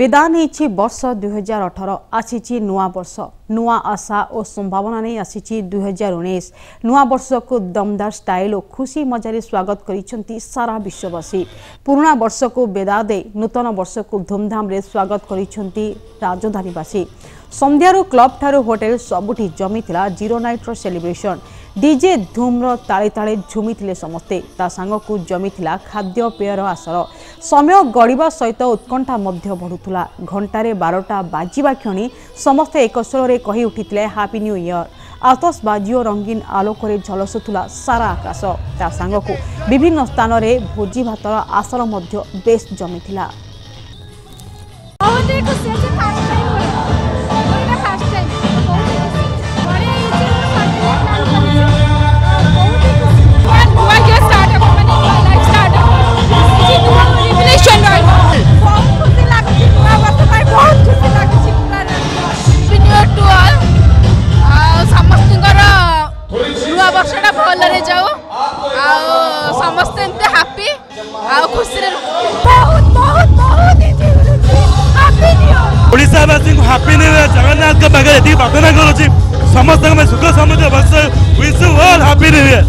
विदा नहीं वर्ष 2018 आसी नुआ वर्ष नुआ आशा और संभावना नहीं आसी 2019 नुआ वर्ष को दमदार स्टाइल और खुशी मजारे स्वागत करिसेंती सारा विश्ववासी। पुराना वर्ष को विदा दे नूतन वर्ष को धूमधाम रे स्वागत करिसेंती राजधानीवासी। संध्यारू क्लब ठारू होटेल सबुठी जमीथिला जीरो नाइट रो सेलिब्रेशन। डीजे धूम रो ताले ताले झुमिथिले समस्ते। ता सांग को जमीथिला खाद्य पेयर आसर। समय गड़िबा सहित उत्कंठा मध्य बढ़ुथुला। घंटारे 12टा बाजिबा क्षणी समस्ते एक स्वरे कहि उठिथिले हैप्पी न्यू ईयर। आतशबाजी और रंगीन आलोकरे झलसुथुला सारा आकाश। ता सांग को विभिन्न स्थान रे भोजी भातर आसर मध्य बेस जमीथिला। भलरे जाओ समस्ते हैप्पी खुशी ओडिशावासी को हैप्पी न्यू ईयर। जगन्नाथ के पाखे प्रार्थना करुच्ची समस्त सुख समृद्धि वर्ष wish you all happy new year.